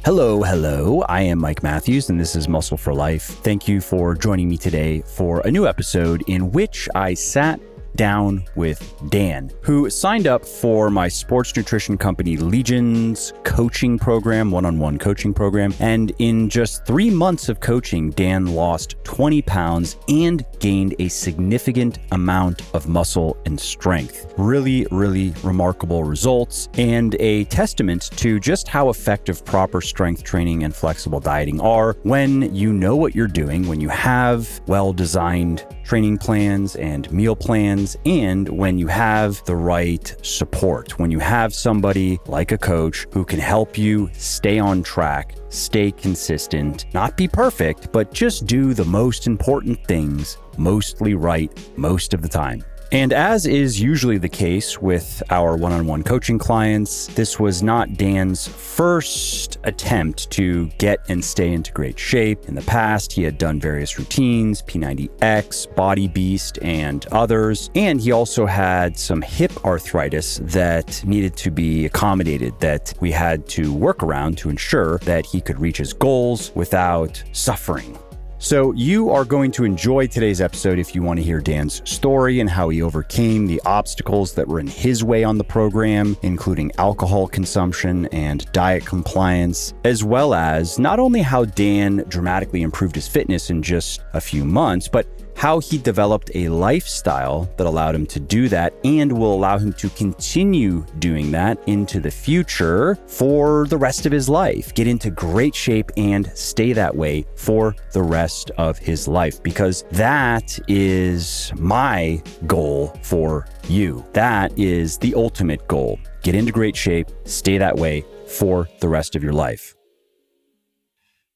Hello, hello. I am Mike Matthews, and this is Muscle for Life. Thank you for joining me today for a new episode in which I sat down with Dan, who signed up for my sports nutrition company Legion's coaching program, one-on-one coaching program. And in just 3 months of coaching, Dan lost 20 pounds and gained a significant amount of muscle and strength. Really, really remarkable results and a testament to just how effective proper strength training and flexible dieting are when you know what you're doing, when you have well-designed training plans and meal plans, and when you have the right support, when you have somebody like a coach who can help you stay on track, stay consistent, not be perfect, but just do the most important things mostly right most of the time. And as is usually the case with our one-on-one coaching clients, this was not Dan's first attempt to get and stay into great shape. In the past, he had done various routines, P90X, Body Beast, and others. And he also had some hip arthritis that needed to be accommodated, that we had to work around to ensure that he could reach his goals without suffering. So you are going to enjoy today's episode if you want to hear Dan's story and how he overcame the obstacles that were in his way on the program, including alcohol consumption and diet compliance, as well as not only how Dan dramatically improved his fitness in just a few months, but how he developed a lifestyle that allowed him to do that and will allow him to continue doing that into the future for the rest of his life. Get into great shape and stay that way for the rest of his life, because that is my goal for you. That is the ultimate goal. Get into great shape, stay that way for the rest of your life.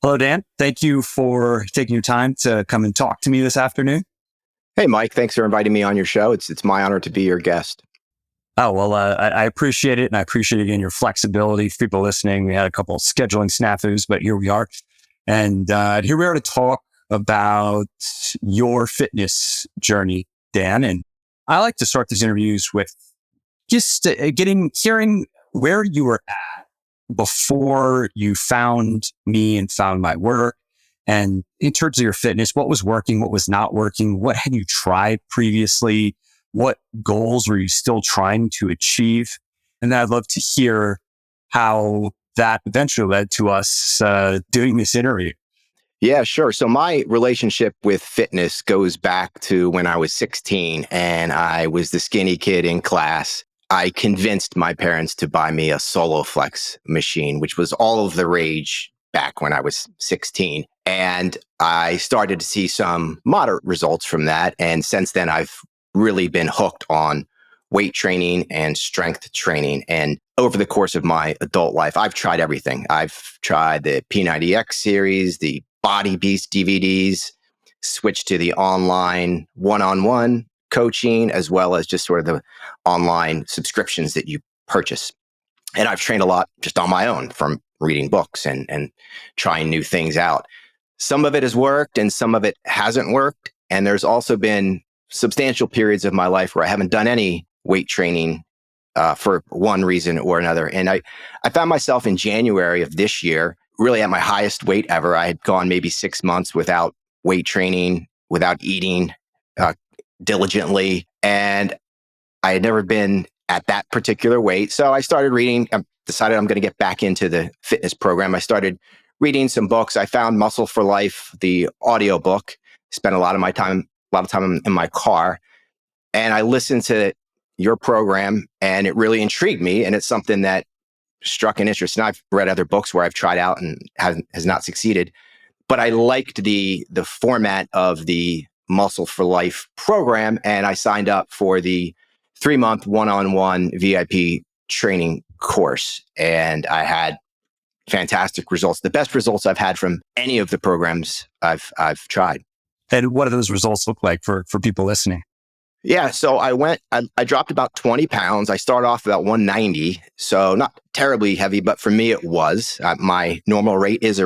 Hello, Dan. Thank you for taking your time to come and talk to me this afternoon. Hey, Mike. Thanks for inviting me on your show. It's my honor to be your guest. Oh, well, I appreciate it. And I appreciate, again, your flexibility. For people listening, we had a couple of scheduling snafus, but here we are. And here we are to talk about your fitness journey, Dan. And I like to start these interviews with just hearing where you were at before you found me and found my work. And in terms of your fitness, what was working, what was not working, what had you tried previously, what goals were you still trying to achieve? And I'd love to hear how that eventually led to us doing this interview. Yeah, sure. So my relationship with fitness goes back to when I was 16 and I was the skinny kid in class. I convinced my parents to buy me a SoloFlex machine, which was all of the rage back when I was 16. And I started to see some moderate results from that. And since then, I've really been hooked on weight training and strength training. And over the course of my adult life, I've tried everything. I've tried the P90X series, the Body Beast DVDs, switched to the online one-on-one coaching, as well as just sort of the online subscriptions that you purchase. And I've trained a lot just on my own from reading books and trying new things out. Some of it has worked and some of it hasn't worked. And there's also been substantial periods of my life where I haven't done any weight training for one reason or another. And I found myself in January of this year, really at my highest weight ever. I had gone maybe 6 months without weight training, without eating diligently. And I had never been at that particular weight. So I started reading, I decided I'm going to get back into the fitness program. I started reading some books. I found Muscle for Life, the audiobook, spent a lot of time in my car. And I listened to your program and it really intrigued me. And it's something that struck an interest. And I've read other books where I've tried out and has not succeeded. But I liked the format of the Muscle for Life program. And I signed up for the 3-month one-on-one VIP training course. And I had fantastic results, the best results I've had from any of the programs I've tried. And what do those results look like for people listening? Yeah, so I dropped about 20 pounds. I started off about 190, so not terribly heavy, but for me it was. My normal rate is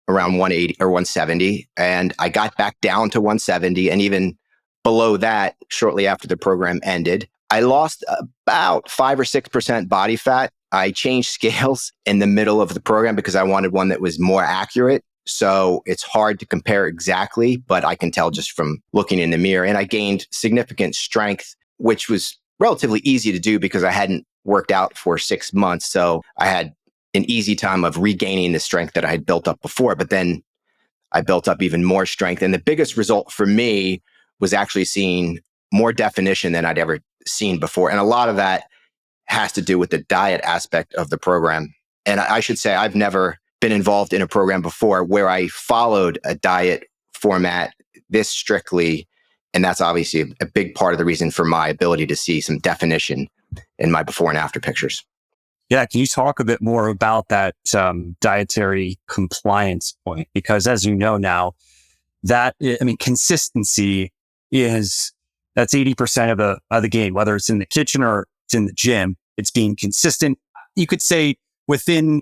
around 180 or 170, and I got back down to 170, and even below that shortly after the program ended. I lost about 5 or 6% body fat, I changed scales in the middle of the program because I wanted one that was more accurate. So it's hard to compare exactly, but I can tell just from looking in the mirror. And I gained significant strength, which was relatively easy to do because I hadn't worked out for 6 months. So I had an easy time of regaining the strength that I had built up before. But then I built up even more strength. And the biggest result for me was actually seeing more definition than I'd ever seen before. And a lot of that has to do with the diet aspect of the program. And I should say, I've never been involved in a program before where I followed a diet format this strictly. And that's obviously a big part of the reason for my ability to see some definition in my before and after pictures. Yeah, can you talk a bit more about that dietary compliance point? Because as you know now, consistency that's 80% of the game, whether it's in the kitchen or it's in the gym. It's being consistent. You could say within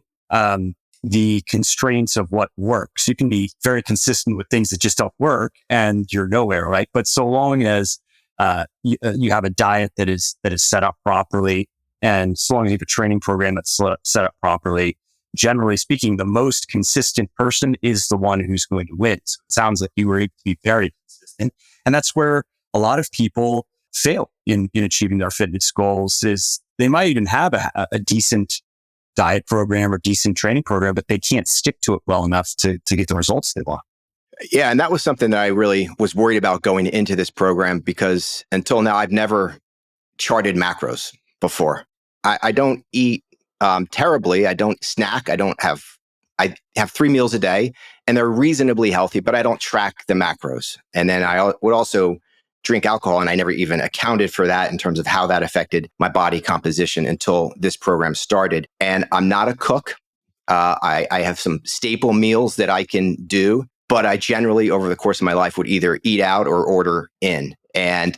the constraints of what works. You can be very consistent with things that just don't work, and you're nowhere, right? But so long as you have a diet that is set up properly, and so long as you have a training program that's set up properly, generally speaking, the most consistent person is the one who's going to win. So it sounds like you were able to be very consistent. And that's where a lot of people fail in achieving their fitness goals. Is they might even have a decent diet program or decent training program, but they can't stick to it well enough to get the results they want. Yeah, and that was something that I really was worried about going into this program, because until now, I've never charted macros before. I don't eat terribly. I don't snack. I have 3 meals a day, and they're reasonably healthy, but I don't track the macros. And then I would also drink alcohol, and I never even accounted for that in terms of how that affected my body composition until this program started. And I'm not a cook. I have some staple meals that I can do, but I generally, over the course of my life, would either eat out or order in. And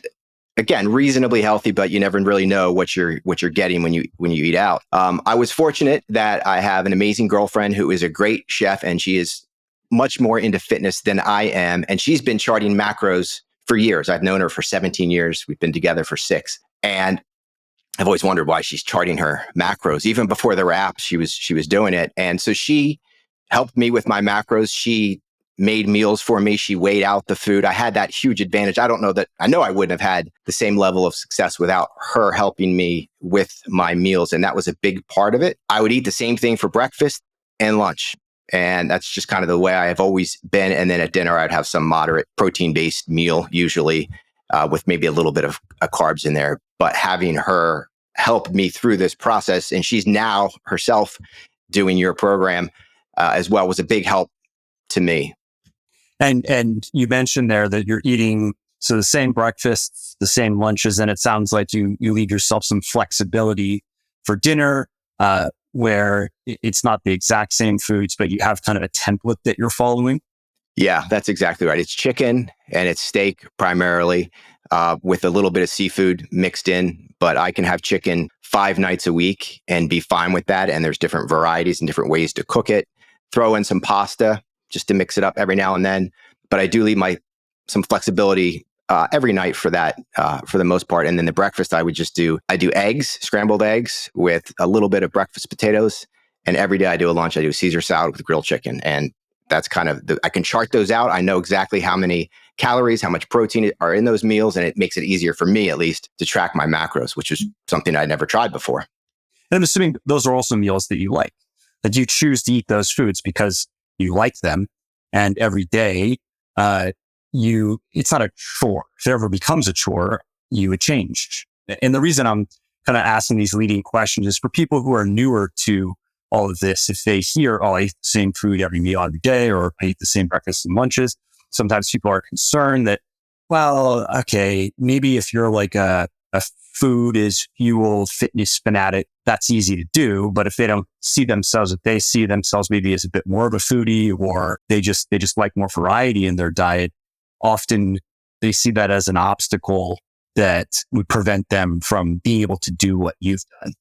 again, reasonably healthy, but you never really know what you're getting when you eat out. I was fortunate that I have an amazing girlfriend who is a great chef, and she is much more into fitness than I am. And she's been charting macros for years. I've known her for 17 years. We've been together for 6. And I've always wondered why she's charting her macros. Even before there were apps, she was doing it. And so she helped me with my macros. She made meals for me. She weighed out the food. I had that huge advantage. I know I wouldn't have had the same level of success without her helping me with my meals. And that was a big part of it. I would eat the same thing for breakfast and lunch. And that's just kind of the way I have always been. And then at dinner, I'd have some moderate protein-based meal, usually with maybe a little bit of carbs in there. But having her help me through this process, and she's now herself doing your program as well, was a big help to me. And you mentioned there that you're eating the same breakfasts, the same lunches, and it sounds like you leave yourself some flexibility for dinner, where it's not the exact same foods, but you have kind of a template that you're following. Yeah, that's exactly right. It's chicken and it's steak primarily, with a little bit of seafood mixed in. But I can have chicken 5 nights a week and be fine with that. And there's different varieties and different ways to cook it. Throw in some pasta just to mix it up every now and then. But I do leave some flexibility every night for that, for the most part. And then the breakfast, I do eggs, scrambled eggs with a little bit of breakfast potatoes. And every day I do a lunch, I do a Caesar salad with grilled chicken. And that's kind of, I can chart those out. I know exactly how many calories, how much protein are in those meals. And it makes it easier for me, at least, to track my macros, which is something I'd never tried before. And I'm assuming those are also meals that you like, that you choose to eat those foods because you like them. And every day, it's not a chore. If it ever becomes a chore, you would change. And the reason I'm kind of asking these leading questions is for people who are newer to all of this. If they hear, I eat the same food every meal every day, or I eat the same breakfast and lunches, sometimes people are concerned that, well, okay, maybe if you're like a food is fuel fitness fanatic, that's easy to do. But if they don't see themselves, if they see themselves maybe as a bit more of a foodie, or they just like more variety in their diet, often they see that as an obstacle that would prevent them from being able to do what you've done.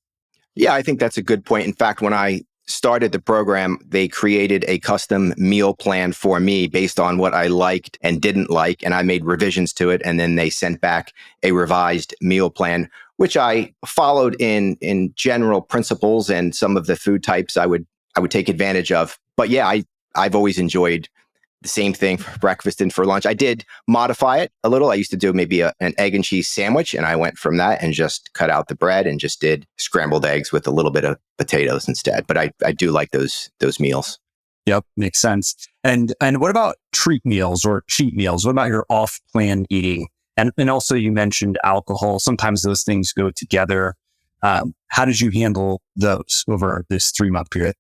Yeah, I think that's a good point. In fact, when I started the program, they created a custom meal plan for me based on what I liked and didn't like. And I made revisions to it. And then they sent back a revised meal plan, which I followed in general principles, and some of the food types I would take advantage of. But yeah, I've always enjoyed the same thing for breakfast and for lunch. I did modify it a little. I used to do maybe an egg and cheese sandwich, and I went from that and just cut out the bread and just did scrambled eggs with a little bit of potatoes instead. But I do like those meals. Yep, makes sense. And what about treat meals or cheat meals? What about your off-plan eating? And also you mentioned alcohol. Sometimes those things go together. How did you handle those over this 3-month period?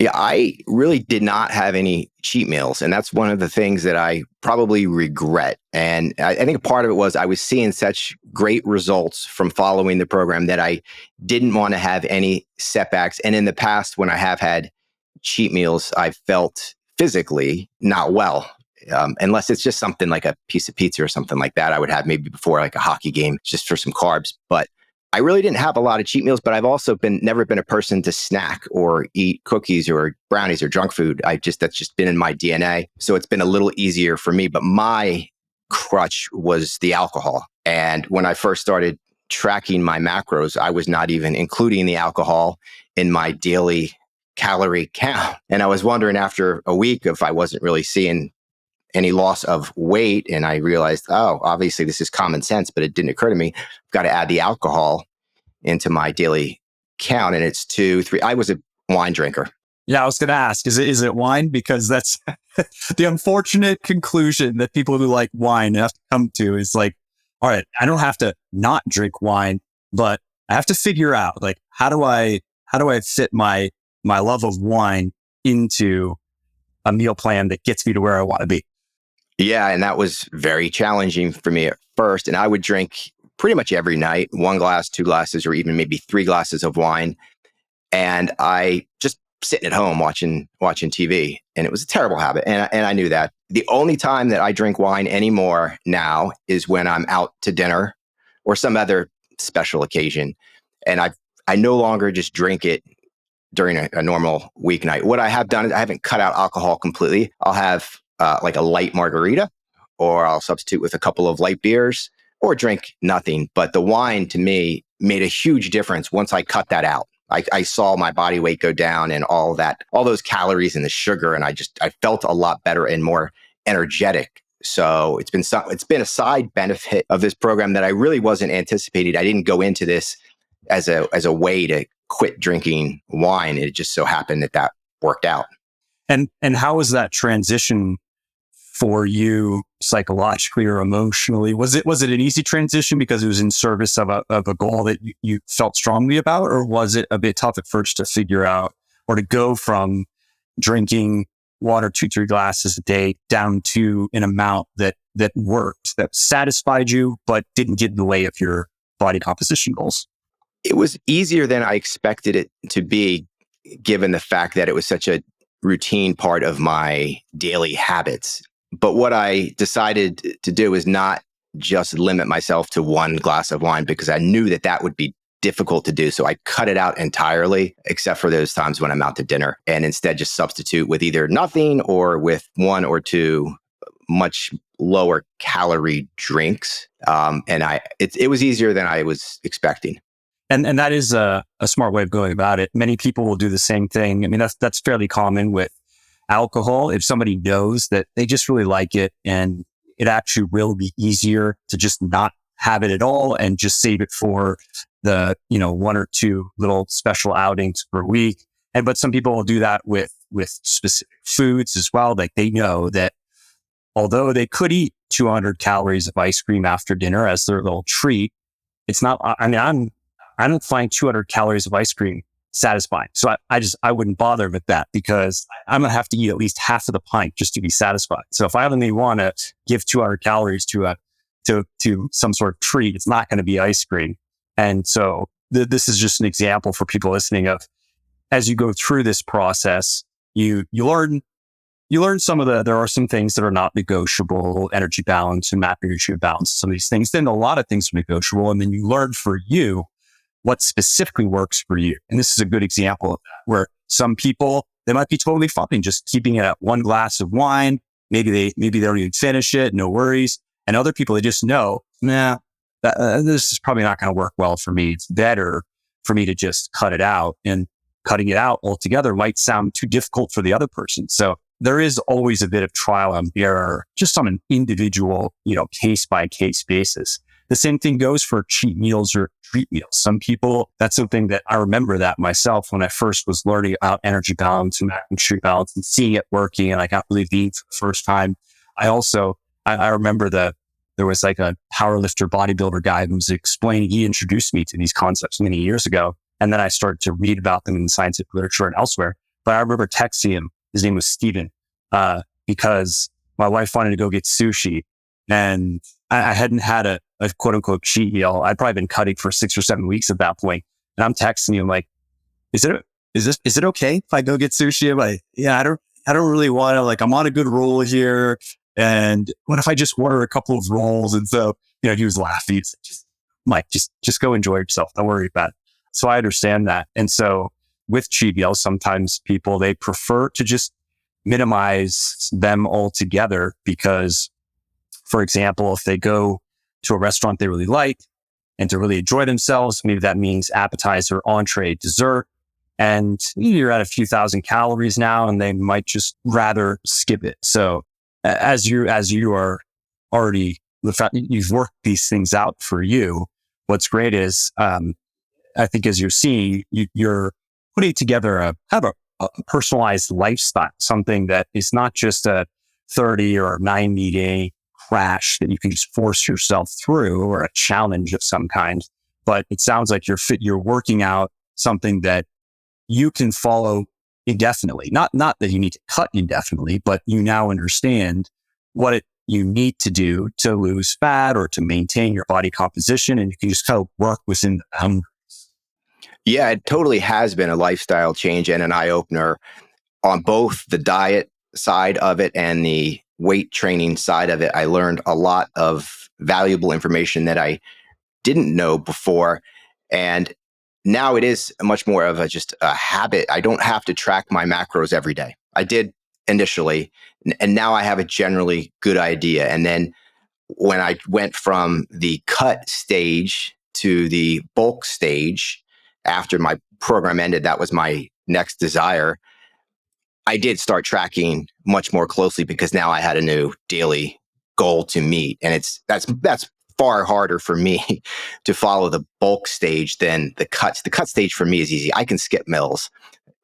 Yeah, I really did not have any cheat meals. And that's one of the things that I probably regret. And I think a part of it was I was seeing such great results from following the program that I didn't want to have any setbacks. And in the past, when I have had cheat meals, I felt physically not well. Unless it's just something like a piece of pizza or something like that, I would have maybe before like a hockey game just for some carbs. But I really didn't have a lot of cheat meals, but I've also never been a person to snack or eat cookies or brownies or junk food. That's just been in my DNA. So it's been a little easier for me, but my crutch was the alcohol. And when I first started tracking my macros, I was not even including the alcohol in my daily calorie count. And I was wondering after a week if I wasn't really seeing any loss of weight. And I realized, oh, obviously this is common sense, but it didn't occur to me. I've got to add the alcohol into my daily count. And it's 2, 3. I was a wine drinker. Yeah, I was going to ask, is it wine? Because that's the unfortunate conclusion that people who like wine have to come to is like, all right, I don't have to not drink wine, but I have to figure out like, how do I fit my love of wine into a meal plan that gets me to where I want to be? Yeah, and that was very challenging for me at first. And I would drink pretty much every night, 1 glass, 2 glasses, or even maybe 3 glasses of wine. And I just sitting at home watching TV. And it was a terrible habit. And I knew that. The only time that I drink wine anymore now is when I'm out to dinner or some other special occasion. And I no longer just drink it during a normal weeknight. What I have done is I haven't cut out alcohol completely. I'll have like a light margarita, or I'll substitute with a couple of light beers, or drink nothing. But the wine to me made a huge difference once I cut that out. I saw my body weight go down and all that, all those calories and the sugar. And I felt a lot better and more energetic. So it's been a side benefit of this program that I really wasn't anticipating. I didn't go into this as a way to quit drinking wine. It just so happened that worked out. And how was that transition for you psychologically or emotionally? Was it an easy transition because it was in service of a goal that you felt strongly about, or was it a bit tough at first to figure out or to go from drinking water 2-3 glasses a day down to an amount that worked, that satisfied you, but didn't get in the way of your body composition goals? It was easier than I expected it to be, given the fact that it was such a routine part of my daily habits. But what I decided to do is not just limit myself to 1 glass of wine, because I knew that would be difficult to do. So I cut it out entirely, except for those times when I'm out to dinner, and instead just substitute with either nothing or with 1 or 2 much lower calorie drinks. It was easier than I was expecting. And that is a smart way of going about it. Many people will do the same thing. I mean, that's fairly common with alcohol. If somebody knows that they just really like it, and it actually will be easier to just not have it at all and just save it for the, 1 or 2 little special outings per week. But some people will do that with specific foods as well. Like they know that although they could eat 200 calories of ice cream after dinner as their little treat, it's not, I don't find 200 calories of ice cream satisfying. So I wouldn't bother with that, because I'm going to have to eat at least half of the pint just to be satisfied. So if I only want to give 200 calories to some sort of treat, it's not going to be ice cream. And so this is just an example for people listening of, as you go through this process, you learn there are some things that are not negotiable, energy balance and macronutrient balance, some of these things. Then a lot of things are negotiable. And then you learn for you what specifically works for you. And this is a good example of that, where some people, they might be totally fine just keeping it at 1 glass of wine. Maybe they don't even finish it, no worries. And other people, they just know, this is probably not going to work well for me. It's better for me to just cut it out, and cutting it out altogether might sound too difficult for the other person. So there is always a bit of trial and error just on an individual, case by case basis. The same thing goes for cheat meals or treat meals. Some people, that's something that I remember that myself when I first was learning about energy balance and macronutrient balance and seeing it working, and I got really deep for the first time. I remember that there was like a powerlifter bodybuilder guy who was explaining, he introduced me to these concepts many years ago. And then I started to read about them in the scientific literature and elsewhere. But I remember texting him, his name was Steven, because my wife wanted to go get sushi, and I hadn't had a quote unquote cheat meal. I'd probably been cutting for 6 or 7 weeks at that point. And I'm texting him like, is it okay if I go get sushi? I'm like, yeah, I don't really want to, like, I'm on a good roll here. And what if I just order a couple of rolls? And so, he was laughing. He's like, Mike, just go enjoy yourself. Don't worry about it. So I understand that. And so with cheat meals, sometimes people, they prefer to just minimize them altogether because, for example, if they go to a restaurant they really like and to really enjoy themselves, maybe that means appetizer, entree, dessert, and you're at a few thousand calories now, and they might just rather skip it. So as you are already, the fact you've worked these things out for you, what's great is, I think as you're seeing, you're putting together a personalized lifestyle, something that is not just a 30 or 90 day crash that you can just force yourself through, or a challenge of some kind. But it sounds like you're working out something that you can follow indefinitely. Not that you need to cut indefinitely, but you now understand what you need to do to lose fat or to maintain your body composition, and you can just kind of work within the boundaries. Yeah, it totally has been a lifestyle change and an eye-opener on both the diet side of it and the weight training side of it. I learned a lot of valuable information that I didn't know before. And now it is much more of just a habit. I don't have to track my macros every day. I did initially, and now I have a generally good idea. And then when I went from the cut stage to the bulk stage, after my program ended, that was my next desire. I did start tracking much more closely because now I had a new daily goal to meet. And that's far harder for me to follow the bulk stage than the cuts. The cut stage for me is easy. I can skip meals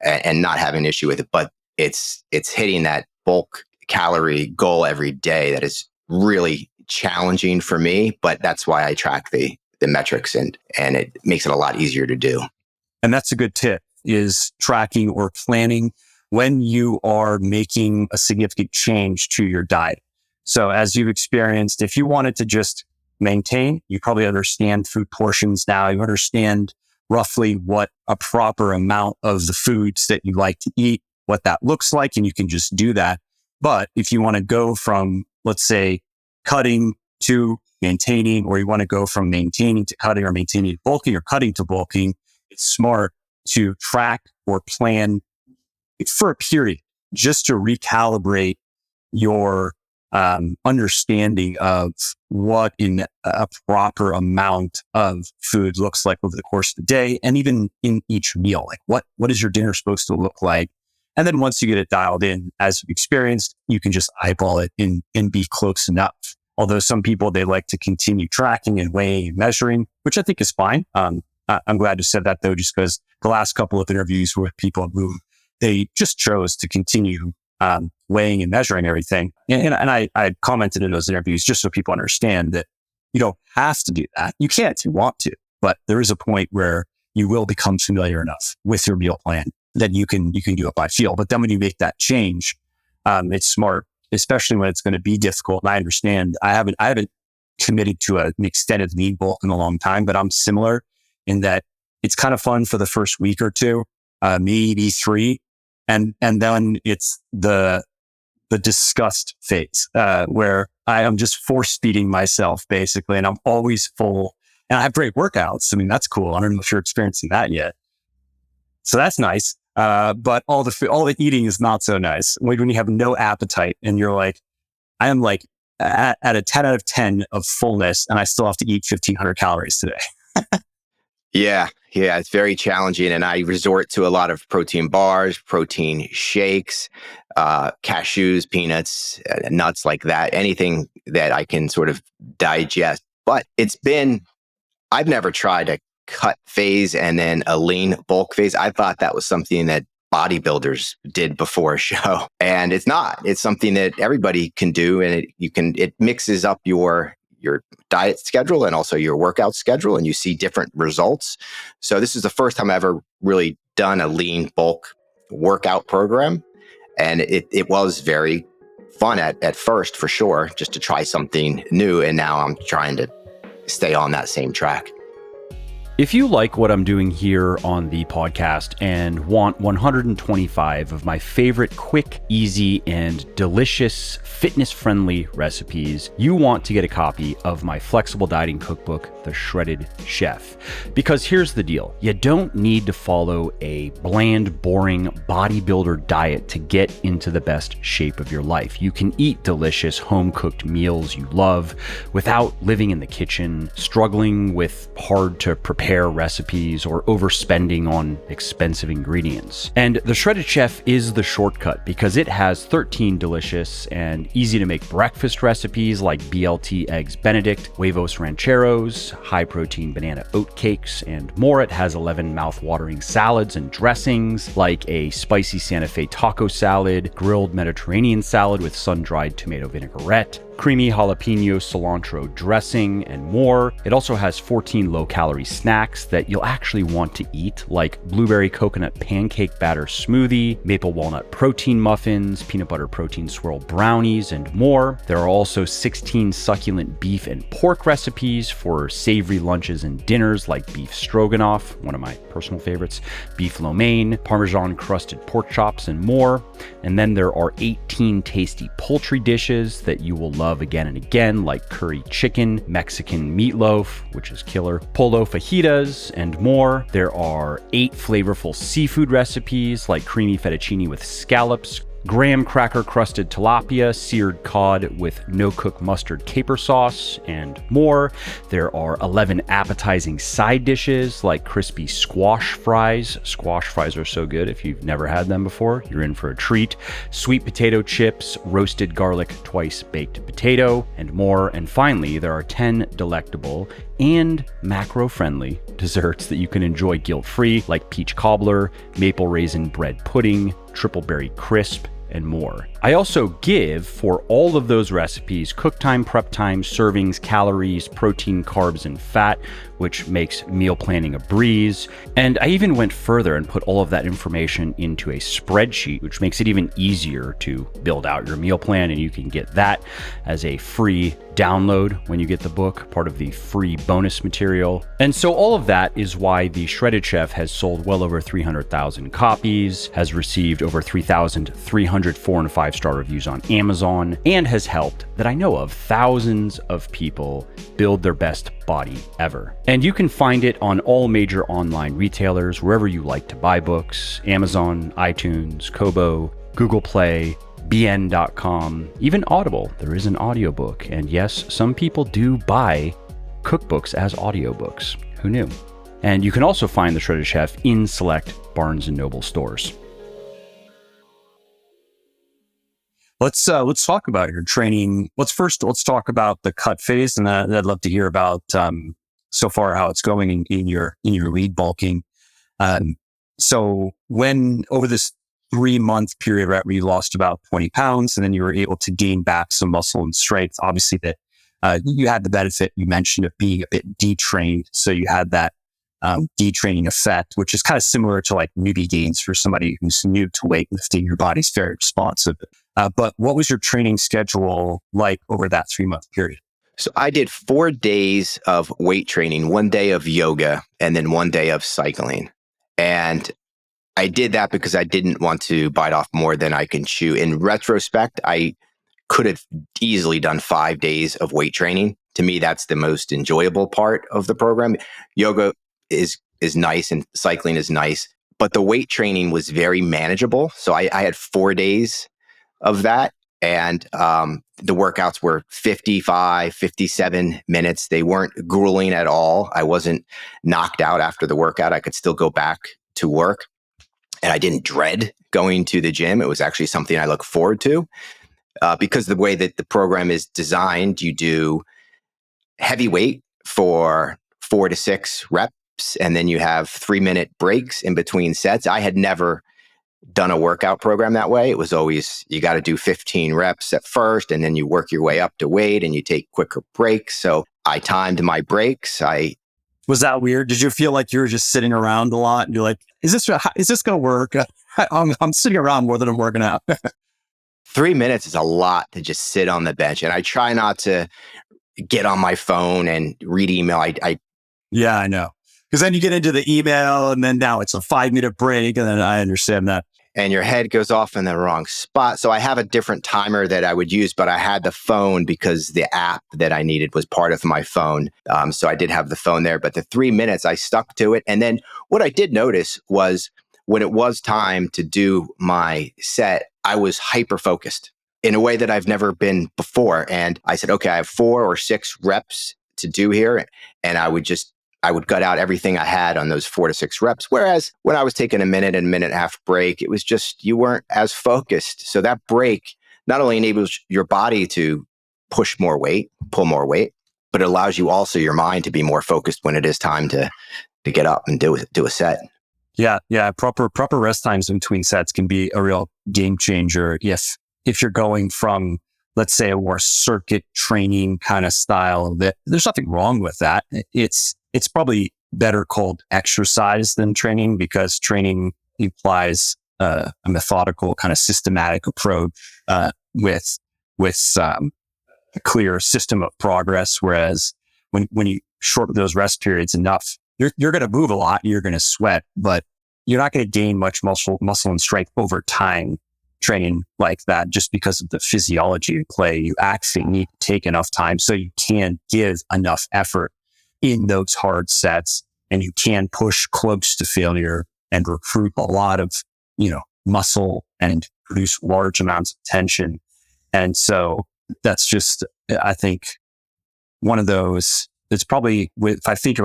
and not have an issue with it, but it's hitting that bulk calorie goal every day that is really challenging for me. But that's why I track the metrics, and it makes it a lot easier to do. And that's a good tip, is tracking or planning when you are making a significant change to your diet. So as you've experienced, if you wanted to just maintain, you probably understand food portions now. You understand roughly what a proper amount of the foods that you like to eat, what that looks like, and you can just do that. But if you want to go from, let's say, cutting to maintaining, or you want to go from maintaining to cutting, or maintaining to bulking, or cutting to bulking, it's smart to track or plan for a period just to recalibrate your understanding of what in a proper amount of food looks like over the course of the day, and even in each meal. Like what is your dinner supposed to look like? And then once you get it dialed in, as you've experienced, you can just eyeball it and be close enough. Although some people, they like to continue tracking and weighing and measuring, which I think is fine. I'm glad you said that, though, just because the last couple of interviews with people who they just chose to continue weighing and measuring everything. And I commented in those interviews just so people understand that you don't have to do that. You can if you want to, but there is a point where you will become familiar enough with your meal plan that you can do it by feel. But then when you make that change, it's smart, especially when it's going to be difficult. And I understand I haven't committed to an extended lean bulk in a long time, but I'm similar in that it's kind of fun for the first week or two, maybe 3. And then it's the disgust phase, where I am just force feeding myself basically. And I'm always full, and I have great workouts. I mean, that's cool. I don't know if you're experiencing that yet. So that's nice. But all the eating is not so nice when you have no appetite and you're like, I am like at a 10 out of 10 of fullness, and I still have to eat 1,500 calories today. Yeah, it's very challenging. And I resort to a lot of protein bars, protein shakes, cashews, peanuts, nuts like that, anything that I can sort of digest. But I've never tried a cut phase and then a lean bulk phase. I thought that was something that bodybuilders did before a show. And it's not. It's something that everybody can do. And it mixes up your diet schedule and also your workout schedule, and you see different results. So this is the first time I ever really done a lean bulk workout program. And it was very fun at first, for sure, just to try something new. And now I'm trying to stay on that same track. If you like what I'm doing here on the podcast and want 125 of my favorite quick, easy, and delicious fitness-friendly recipes, you want to get a copy of my flexible dieting cookbook, The Shredded Chef. Because here's the deal. You don't need to follow a bland, boring bodybuilder diet to get into the best shape of your life. You can eat delicious home-cooked meals you love without living in the kitchen, struggling with hard-to-prepare recipes, or overspending on expensive ingredients. And the Shredded Chef is the shortcut because it has 13 delicious and easy to make breakfast recipes like BLT eggs Benedict, huevos rancheros, high protein banana oat cakes, and more. It has 11 mouth-watering salads and dressings like a spicy Santa Fe taco salad, grilled Mediterranean salad with sun-dried tomato vinaigrette, creamy jalapeno cilantro dressing, and more. It also has 14 low-calorie snacks that you'll actually want to eat, like blueberry coconut pancake batter smoothie, maple walnut protein muffins, peanut butter protein swirl brownies, and more. There are also 16 succulent beef and pork recipes for savory lunches and dinners like beef stroganoff, one of my personal favorites, beef lo mein, Parmesan crusted pork chops, and more. And then there are 18 tasty poultry dishes that you will love again and again, like curry chicken, Mexican meatloaf, which is killer, polo fajitas, and more. There are 8 flavorful seafood recipes like creamy fettuccine with scallops, graham cracker crusted tilapia, seared cod with no-cook mustard caper sauce, and more. There are 11 appetizing side dishes like crispy squash fries. Squash fries are so good. If you've never had them before, you're in for a treat. Sweet potato chips, roasted garlic twice baked potato, and more. And finally, there are 10 delectable and macro-friendly desserts that you can enjoy guilt-free, like peach cobbler, maple raisin bread pudding, triple berry crisp, and more. I also give, for all of those recipes, cook time, prep time, servings, calories, protein, carbs, and fat, which makes meal planning a breeze. And I even went further and put all of that information into a spreadsheet, which makes it even easier to build out your meal plan. And you can get that as a free download when you get the book, part of the free bonus material. And so all of that is why the Shredded Chef has sold well over 300,000 copies, has received over 3,300 4- and 5-star reviews on Amazon, and has helped, that I know of, thousands of people build their best body ever. And you can find it on all major online retailers, wherever you like to buy books: Amazon, iTunes, Kobo, Google Play, bn.com, even Audible. There is an audiobook. And yes, some people do buy cookbooks as audiobooks. Who knew? And you can also find the Shredded Chef in select Barnes & Noble stores. Let's talk about your training. Let's talk about the cut phase, and I'd love to hear about so far how it's going in your lead bulking. So when over this 3-month period, right, where you lost about 20 pounds, and then you were able to gain back some muscle and strength, obviously that you had the benefit you mentioned of being a bit detrained. So you had that detraining effect, which is kind of similar to like newbie gains for somebody who's new to weightlifting. Your body's very responsive. But what was your training schedule like over that 3-month period? So I did 4 days of weight training, 1 day of yoga, and then 1 day of cycling. And I did that because I didn't want to bite off more than I can chew. In retrospect, I could have easily done 5 days of weight training. To me, that's the most enjoyable part of the program. Yoga is nice and cycling is nice, but the weight training was very manageable. So I had 4 days of that. And the workouts were 55, 57 minutes. They weren't grueling at all. I wasn't knocked out after the workout. I could still go back to work. And I didn't dread going to the gym. It was actually something I look forward to because the way that the program is designed, you do heavy weight for 4 to 6 reps, and then you have 3-minute breaks in between sets. I had never done a workout program that way. It was always, you got to do 15 reps at first, and then you work your way up to weight and you take quicker breaks. So I timed my breaks. Was that weird? Did you feel like you were just sitting around a lot and you're like, is this going to work? I'm sitting around more than I'm working out. 3 minutes is a lot to just sit on the bench. And I try not to get on my phone and read email. Yeah, I know. Because then you get into the email and then now it's a 5-minute break. And then I understand that. And your head goes off in the wrong spot. So I have a different timer that I would use, but I had the phone because the app that I needed was part of my phone. So I did have the phone there, but the 3 minutes, I stuck to it. And then what I did notice was when it was time to do my set, I was hyper-focused in a way that I've never been before. And I said, okay, I have 4 or 6 reps to do here. And I would gut out everything I had on those 4 to 6 reps. Whereas when I was taking a minute and a minute and a half break, it was just, you weren't as focused. So that break not only enables your body to push more weight, pull more weight, but it allows you also your mind to be more focused when it is time to get up and do a set. Yeah. Proper rest times in between sets can be a real game changer if you're going from, let's say, a more circuit training kind of style. That there's nothing wrong with that. It's probably better called exercise than training, because training implies a methodical kind of systematic approach with a clear system of progress. Whereas when you shorten those rest periods enough, you're going to move a lot, you're going to sweat, but you're not going to gain much muscle and strength over time training like that, just because of the physiology in play. You actually need to take enough time so you can give enough effort in those hard sets, and you can push close to failure and recruit a lot of, muscle and produce large amounts of tension. And so that's just, I think, one of those. It's probably if I think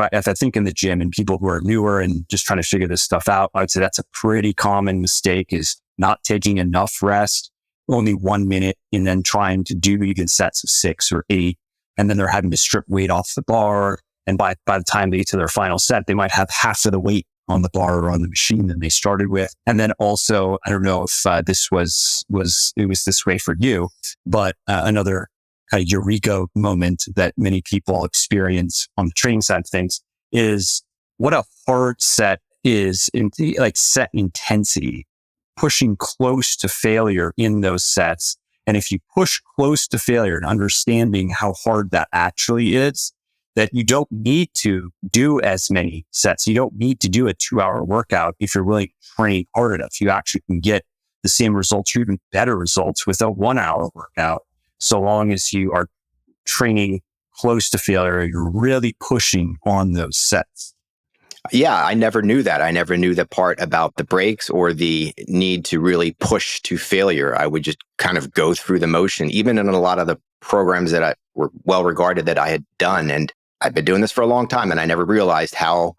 in the gym and people who are newer and just trying to figure this stuff out, I would say that's a pretty common mistake, is not taking enough rest, only 1 minute, and then trying to do even sets of 6 or 8. And then they're having to strip weight off the bar. And by the time they get to their final set, they might have half of the weight on the bar or on the machine than they started with. And then also, I don't know if this was this way for you, but another kind of eureka moment that many people experience on the training side of things is what a hard set is in set intensity, pushing close to failure in those sets. And if you push close to failure and understanding how hard that actually is, that you don't need to do as many sets. You don't need to do a 2-hour workout if you're willing to train hard enough. You actually can get the same results or even better results with a 1-hour workout, so long as you are training close to failure. You're really pushing on those sets. Yeah, I never knew that. I never knew the part about the breaks or the need to really push to failure. I would just kind of go through the motion, even in a lot of the programs that were well regarded that I had done. And I've been doing this for a long time, and I never realized how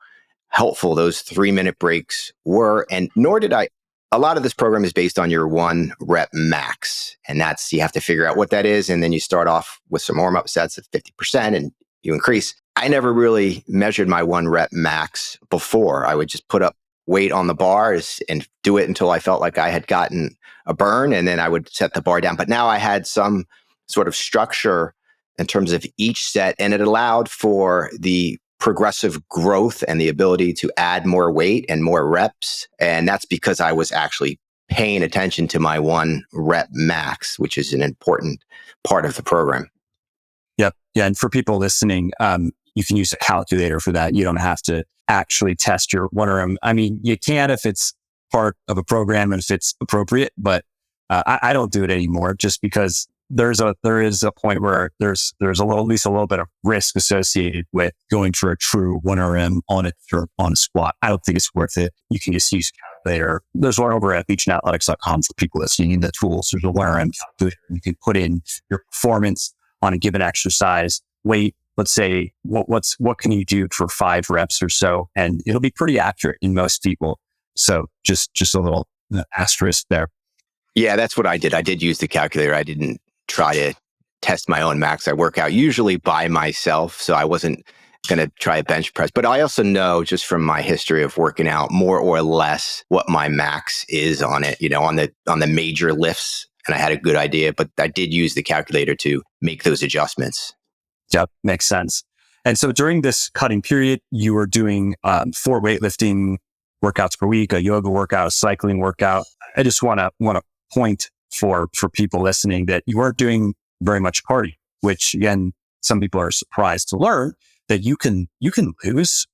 helpful those 3-minute breaks were. And nor did I. A lot of this program is based on your 1 rep max. And that's, you have to figure out what that is. And then you start off with some warm up sets at 50% and you increase. I never really measured my 1 rep max before. I would just put up weight on the bars and do it until I felt like I had gotten a burn. And then I would set the bar down. But now I had some sort of structure in terms of each set, and it allowed for the progressive growth and the ability to add more weight and more reps. And that's because I was actually paying attention to my 1 rep max, which is an important part of the program. Yep. Yeah. And for people listening, you can use a calculator for that. You don't have to actually test your 1 RM. I mean, you can if it's part of a program and if it's appropriate, but I don't do it anymore, just because there is a point where there's at least a little bit of risk associated with going for a true 1RM on a squat. I don't think it's worth it. You can just use a calculator. There's one over at beachandathletics.com for people listening. The tools. There's a 1RM calculator. You can put in your performance on a given exercise, weight. Let's say what can you do for 5 reps or so, and it'll be pretty accurate in most people. So just a little asterisk there. Yeah, that's what I did. I did use the calculator. I didn't try to test my own max. I work out usually by myself, so I wasn't going to try a bench press. But I also know just from my history of working out more or less what my max is on it, on the major lifts. And I had a good idea, but I did use the calculator to make those adjustments. Yep, makes sense. And so during this cutting period, you were doing 4 weightlifting workouts per week, a yoga workout, a cycling workout. I just want to point for people listening that you weren't doing very much cardio, which again, some people are surprised to learn that you can lose.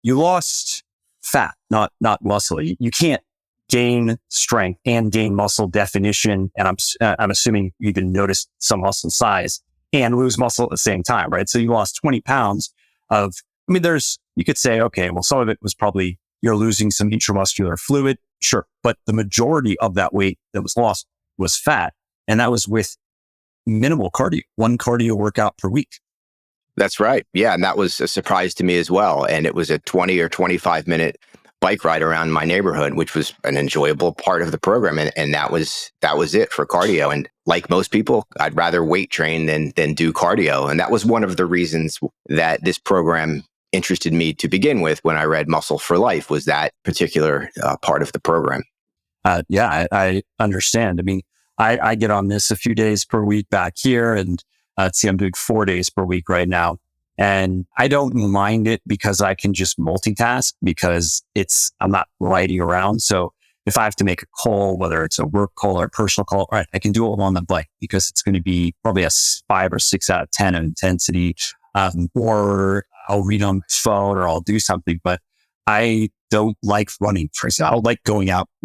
You lost fat, not muscle. You can't gain strength and gain muscle definition. And I'm assuming you even noticed some muscle size and lose muscle at the same time, right? So you lost 20 pounds you could say, okay, well, some of it was probably you're losing some intramuscular fluid. Sure. But the majority of that weight that was lost was fat. And that was with minimal cardio, 1 cardio workout per week. That's right. Yeah. And that was a surprise to me as well. And it was a 20 or 25 minute bike ride around my neighborhood, which was an enjoyable part of the program. And that was it for cardio. And like most people, I'd rather weight train than do cardio. And that was one of the reasons that this program interested me to begin with when I read Muscle for Life, was that particular part of the program. I understand. I mean, I get on this a few days per week back here, and I'm doing 4 days per week right now. And I don't mind it because I can just multitask because I'm not riding around. So if I have to make a call, whether it's a work call or a personal call, right, I can do it on the bike because it's going to be probably a 5 or 6 out of 10 of intensity. Or I'll read on my phone or I'll do something, but I don't like running. For example, I don't like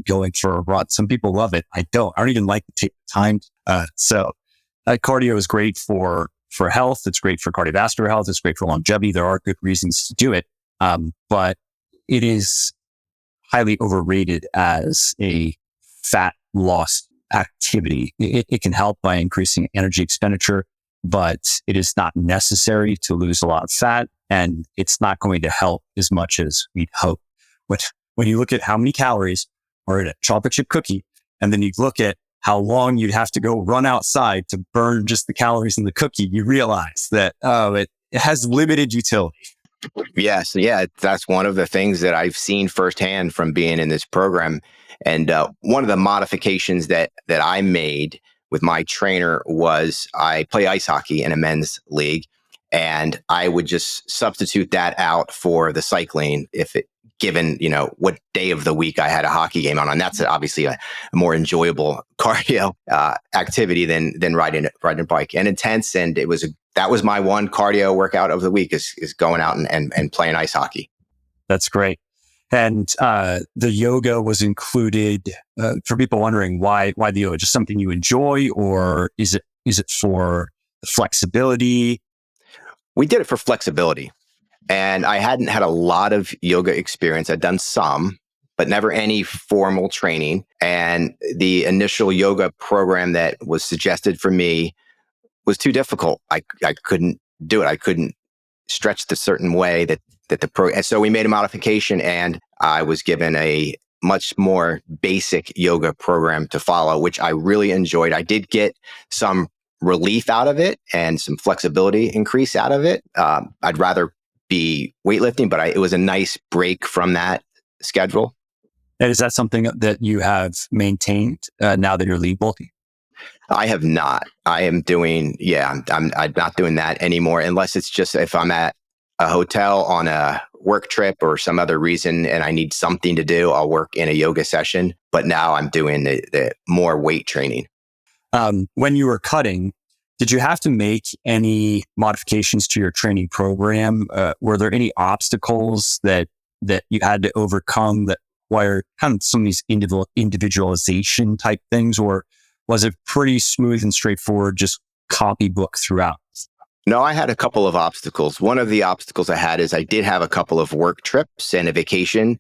going for a run. Some people love it. I don't even like to take the time. So cardio is great for health. It's great for cardiovascular health. It's great for longevity. There are good reasons to do it. But it is highly overrated as a fat loss activity. It can help by increasing energy expenditure, but it is not necessary to lose a lot of fat, and it's not going to help as much as we'd hope. When you look at how many calories are in a chocolate chip cookie, and then you look at how long you'd have to go run outside to burn just the calories in the cookie, you realize that, it has limited utility. Yes. Yeah. That's one of the things that I've seen firsthand from being in this program. And one of the modifications that I made with my trainer was I play ice hockey in a men's league, and I would just substitute that out for the cycling given, what day of the week I had a hockey game on. And that's obviously a more enjoyable cardio activity than riding a bike, and intense. And that was my one cardio workout of the week is going out and playing ice hockey. That's great. And the yoga was included for people wondering why the yoga, just something you enjoy, or is it for flexibility? We did it for flexibility. And I hadn't had a lot of yoga experience. I'd done some, but never any formal training. And the initial yoga program that was suggested for me was too difficult. I couldn't do it. I couldn't stretch the certain way that and so we made a modification, and I was given a much more basic yoga program to follow, which I really enjoyed. I did get some relief out of it and some flexibility increase out of it. I'd rather be weightlifting, but it was a nice break from that schedule. And is that something that you have maintained now that you're lead bulking? I have not. I am doing, I'm not doing that anymore, unless it's just if I'm at a hotel on a work trip or some other reason and I need something to do, I'll work in a yoga session. But now I'm doing the more weight training. When you were cutting, did you have to make any modifications to your training program? Were there any obstacles that you had to overcome that require kind of some of these individualization type things, or Was it pretty smooth and straightforward, just copybook throughout? No, I had a couple of obstacles. One of the obstacles I had is I did have a couple of work trips and a vacation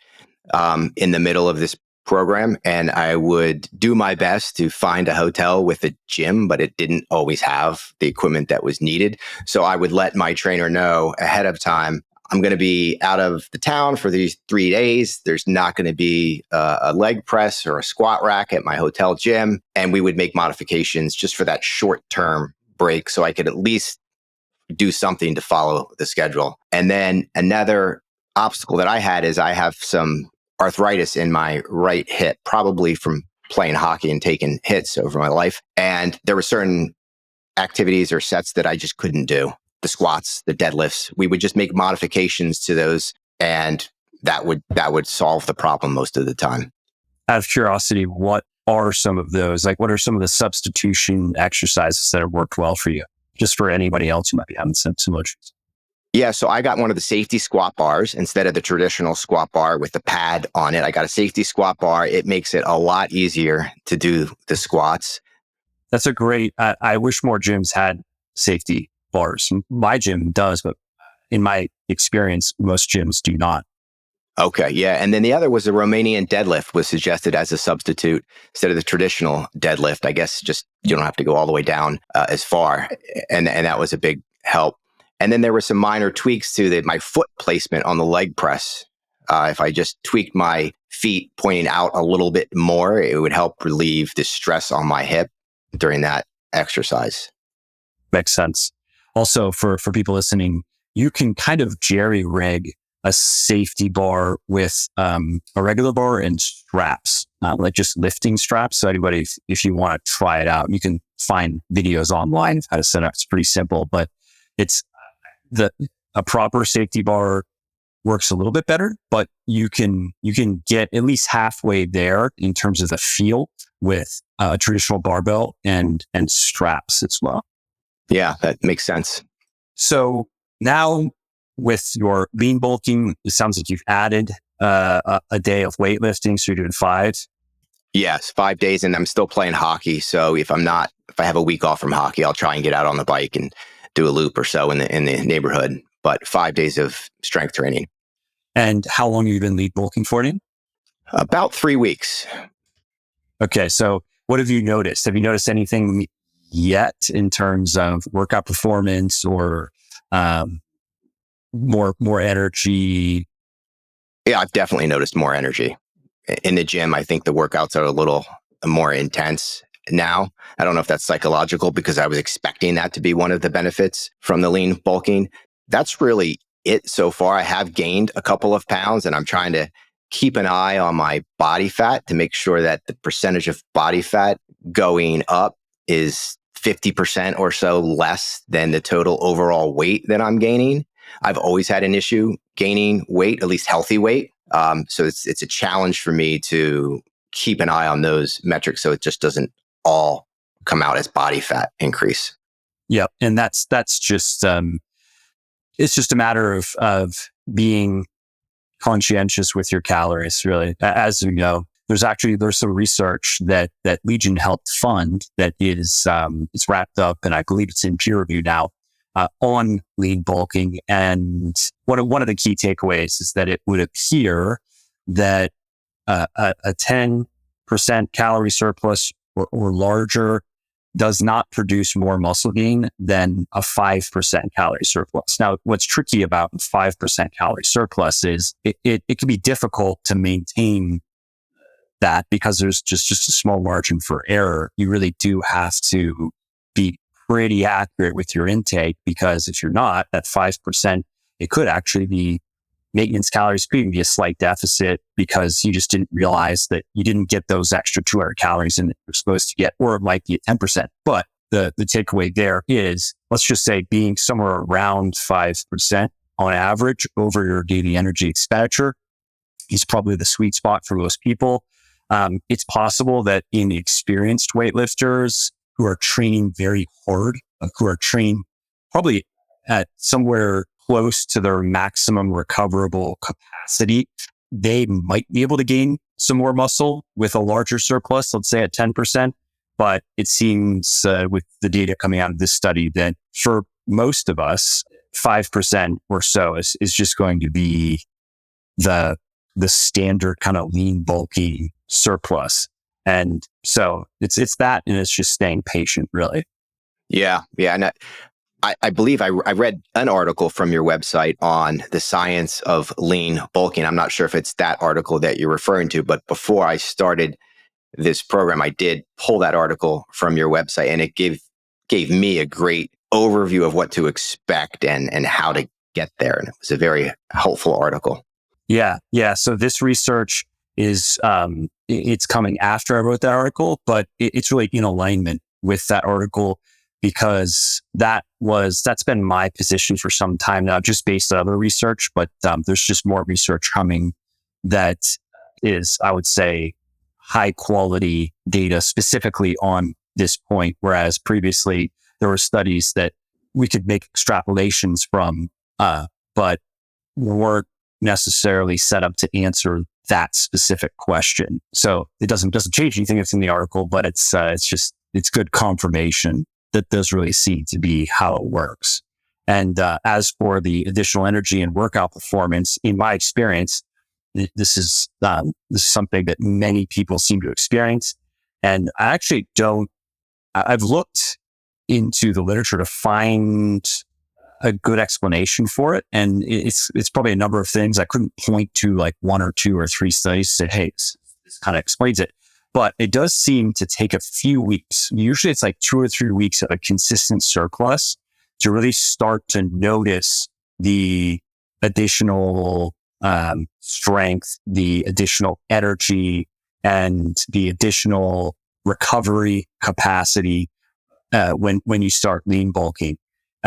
in the middle of this program, and I would do my best to find a hotel with a gym, but it didn't always have the equipment that was needed. So I would let my trainer know ahead of time, I'm going to be out of the town for these 3 days. There's not going to be a leg press or a squat rack at my hotel gym. And we would make modifications just for that short-term break so I could at least do something to follow the schedule. And then another obstacle that I had is I have some arthritis in my right hip, probably from playing hockey and taking hits over my life. And there were certain activities or sets that I just couldn't do. The squats, the deadlifts, we would just make modifications to those, and that would solve the problem most of the time. Out of curiosity, what are some of those? Like, what are some of the substitution exercises that have worked well for you? Just for anybody else who might be having some issues. Yeah, so I got one of the safety squat bars instead of the traditional squat bar with the pad on it. I got a safety squat bar. It makes it a lot easier to do the squats. That's a great, I wish more gyms had safety bars. My gym does, but in my experience, most gyms do not. Okay, yeah. And then the other was the Romanian deadlift was suggested as a substitute instead of the traditional deadlift. I guess just you don't have to go all the way down as far. And that was a big help. And then there were some minor tweaks to my foot placement on the leg press. If I just tweaked my feet pointing out a little bit more, it would help relieve the stress on my hip during that exercise. Makes sense. Also, for people listening, you can kind of jerry-rig a safety bar with a regular bar and straps, like just lifting straps. So anybody, if you want to try it out, you can find videos online of how to set up. It's pretty simple, but it's a proper safety bar works a little bit better, but you can get at least halfway there in terms of the feel with a traditional barbell and straps as well. Yeah, that makes sense. So now with your lean bulking, it sounds like you've added a day of weightlifting. So you're doing 5. Yes, 5 days, and I'm still playing hockey. So if I have a week off from hockey, I'll try and get out on the bike and do a loop or so in the neighborhood. But 5 days of strength training. And how long have you been lean bulking for? About 3 weeks. Okay, so what have you noticed? Have you noticed anything yet in terms of workout performance or more energy? Yeah, I've definitely noticed more energy. In the gym, I think the workouts are a little more intense now. I don't know if that's psychological because I was expecting that to be one of the benefits from the lean bulking. That's really it so far. I have gained a couple of pounds, and I'm trying to keep an eye on my body fat to make sure that the percentage of body fat going up is 50% or so less than the total overall weight that I'm gaining. I've always had an issue gaining weight, at least healthy weight. So it's a challenge for me to keep an eye on those metrics so it just doesn't all come out as body fat increase. Yeah, and that's just it's just a matter of being conscientious with your calories. Really, as you know, there's some research that Legion helped fund that is it's wrapped up, and I believe it's in peer review now. On lean bulking. And one of the key takeaways is that it would appear that a 10% calorie surplus or larger does not produce more muscle gain than a 5% calorie surplus. Now, what's tricky about 5% calorie surplus is it can be difficult to maintain that because there's just a small margin for error. You really do have to be pretty accurate with your intake, because if you're not, that 5%, it could actually be maintenance calories, could even be a slight deficit because you just didn't realize that you didn't get those extra 200 calories in that you're supposed to get, or it might be at 10%. But the takeaway there is, let's just say being somewhere around 5% on average over your daily energy expenditure is probably the sweet spot for most people. It's possible that in experienced weightlifters who are training very hard, who are trained probably at somewhere close to their maximum recoverable capacity, they might be able to gain some more muscle with a larger surplus, let's say at 10%. But it seems with the data coming out of this study that for most of us, 5% or so is just going to be the standard kind of lean, bulky surplus. And so it's that, and it's just staying patient, really. Yeah. Yeah. And I believe I read an article from your website on the science of lean bulking. I'm not sure if it's that article that you're referring to, but before I started this program, I did pull that article from your website, and it gave me a great overview of what to expect and how to get there. And it was a very helpful article. Yeah. Yeah. So this research is, it's coming after I wrote that article, but it's really in alignment with that article, because that's been my position for some time now, just based on other research. But there's just more research coming that is, I would say, high quality data specifically on this point. Whereas previously there were studies that we could make extrapolations from, but weren't necessarily set up to answer that specific question. So it doesn't change anything that's in the article, but it's good confirmation that does really seem to be how it works. And as for the additional energy and workout performance, in my experience, this is something that many people seem to experience. And I actually I've looked into the literature to find a good explanation for it. And it's probably a number of things. I couldn't point to like one or two or three studies that say, hey, this kind of explains it. But it does seem to take a few weeks. Usually it's like 2 or 3 weeks of a consistent surplus to really start to notice the additional strength, the additional energy, and the additional recovery capacity when you start lean bulking,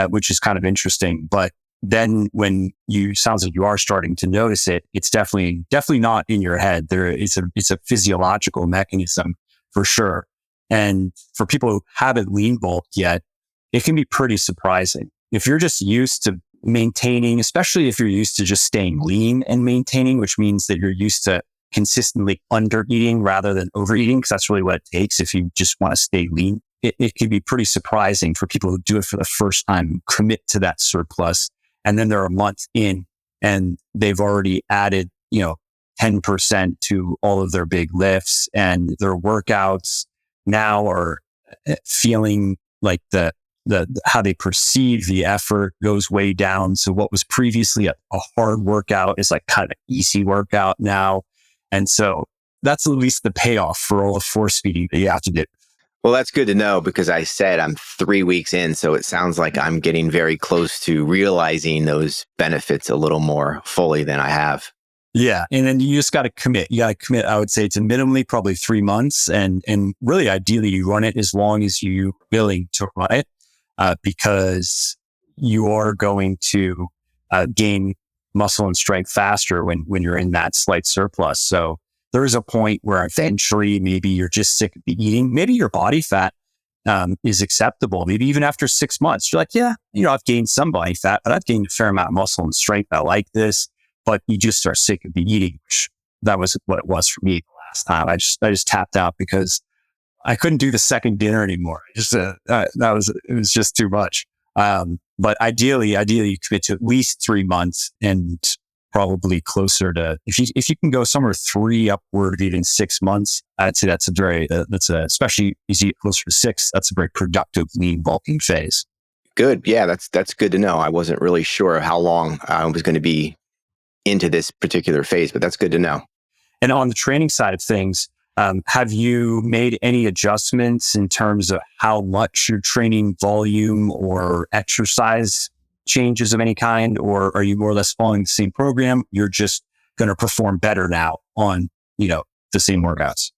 which is kind of interesting. But then when sounds like you are starting to notice it, it's definitely not in your head. It's a physiological mechanism for sure. And for people who haven't lean bulked yet, it can be pretty surprising. If you're just used to maintaining, especially if you're used to just staying lean and maintaining, which means that you're used to consistently under eating rather than overeating, because that's really what it takes if you just want to stay lean. It can be pretty surprising for people who do it for the first time, commit to that surplus. And then they're a month in and they've already added, 10% to all of their big lifts, and their workouts now are feeling like how they perceive the effort goes way down. So what was previously a hard workout is like kind of an easy workout now. And so that's at least the payoff for all the force feeding that you have to do. Well, that's good to know, because I said I'm 3 weeks in, so it sounds like I'm getting very close to realizing those benefits a little more fully than I have. Yeah. And then you just got to commit. You got to commit, I would say, to minimally probably 3 months. And really, ideally, you run it as long as you're willing to run it, because you are going to gain muscle and strength faster when you're in that slight surplus. So there is a point where eventually maybe you're just sick of the eating. Maybe your body fat is acceptable. Maybe even after 6 months, you're like, yeah, I've gained some body fat, but I've gained a fair amount of muscle and strength. I like this. But you just are sick of the eating, which that was what it was for me the last time. I just tapped out because I couldn't do the second dinner anymore. It was just too much. But ideally you commit to at least 3 months, and probably closer to, if you can go somewhere 3 upward of even 6 months, I'd say especially as you get closer to 6, that's a very productive lean bulking phase. Good. Yeah, that's good to know. I wasn't really sure how long I was going to be into this particular phase, but that's good to know. And on the training side of things, have you made any adjustments in terms of how much your training volume or exercise changes of any kind, or are you more or less following the same program? You're just going to perform better now on, the same workouts?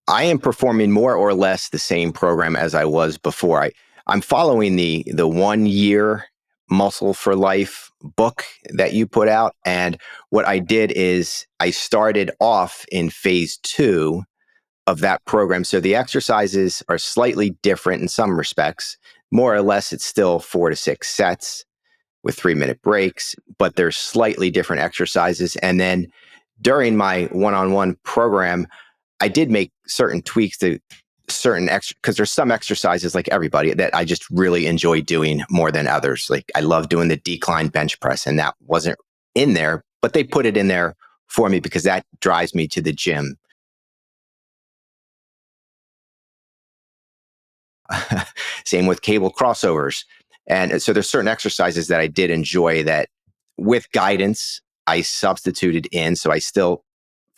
I am performing more or less the same program as I was before. I'm following the 1 year Muscle for Life book that you put out. And what I did is I started off in phase 2 of that program. So the exercises are slightly different in some respects. More or less, it's still 4 to 6 sets with 3-minute breaks, but there's slightly different exercises. And then during my one-on-one program, I did make certain tweaks to certain because there's some exercises like everybody that I just really enjoy doing more than others. Like I love doing the decline bench press, and that wasn't in there, but they put it in there for me because that drives me to the gym. Same with cable crossovers. And so there's certain exercises that I did enjoy that with guidance, I substituted in. So I still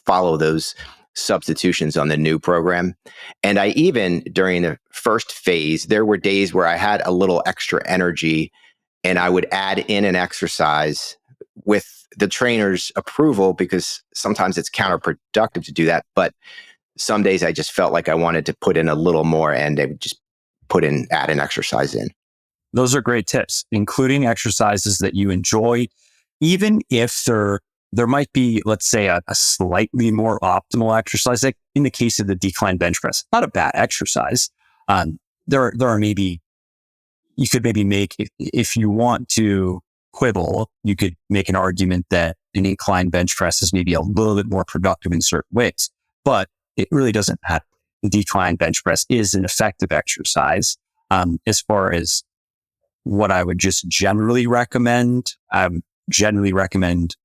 follow those substitutions on the new program. And I even, during the first phase, there were days where I had a little extra energy and I would add in an exercise with the trainer's approval because sometimes it's counterproductive to do that. But some days I just felt like I wanted to put in a little more and they would just add an exercise in. Those are great tips, including exercises that you enjoy, even if there might be, let's say, a slightly more optimal exercise. Like in the case of the decline bench press, not a bad exercise. There are maybe, you could maybe make, if you want to quibble, you could make an argument that an incline bench press is maybe a little bit more productive in certain ways, but it really doesn't matter. The decline bench press is an effective exercise. As far as what I would just generally recommend, generally recommend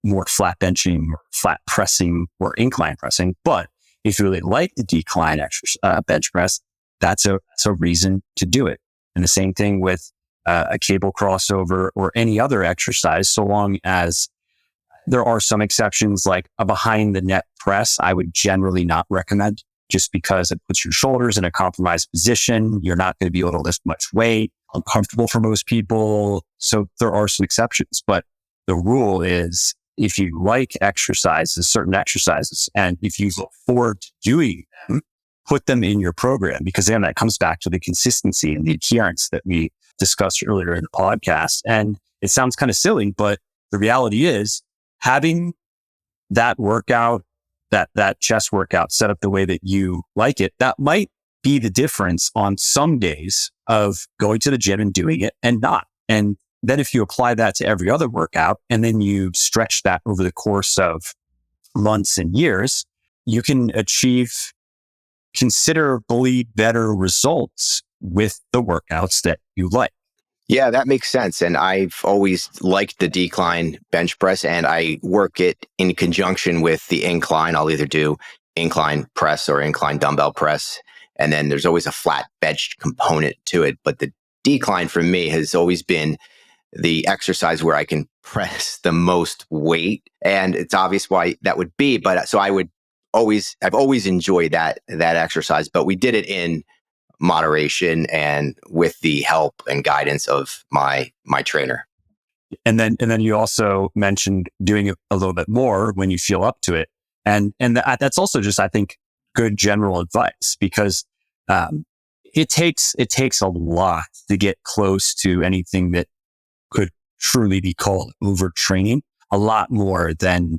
more flat benching or flat pressing or incline pressing. But if you really like the decline bench press, that's a reason to do it. And the same thing with a cable crossover or any other exercise, so long as there are some exceptions like a behind the net press, I would generally not recommend just because it puts your shoulders in a compromised position. You're not going to be able to lift much weight, uncomfortable for most people. So there are some exceptions, but the rule is if you like exercises, certain exercises, and if you look forward to doing them, put them in your program, because then that comes back to the consistency and the adherence that we discussed earlier in the podcast. And it sounds kind of silly, but the reality is having that workout, that chest workout set up the way that you like it, that might be the difference on some days of going to the gym and doing it and not. And then if you apply that to every other workout and then you stretch that over the course of months and years, you can achieve considerably better results with the workouts that you like. Yeah, that makes sense. And I've always liked the decline bench press, and I work it in conjunction with the incline. I'll either do incline press or incline dumbbell press. And then there's always a flat bench component to it. But the decline for me has always been the exercise where I can press the most weight. And it's obvious why that would be. But so I've always enjoyed that exercise, but we did it in moderation and with the help and guidance of my trainer. And then you also mentioned doing it a little bit more when you feel up to it. And that's also just, I think, good general advice, because it takes a lot to get close to anything that could truly be called overtraining, a lot more than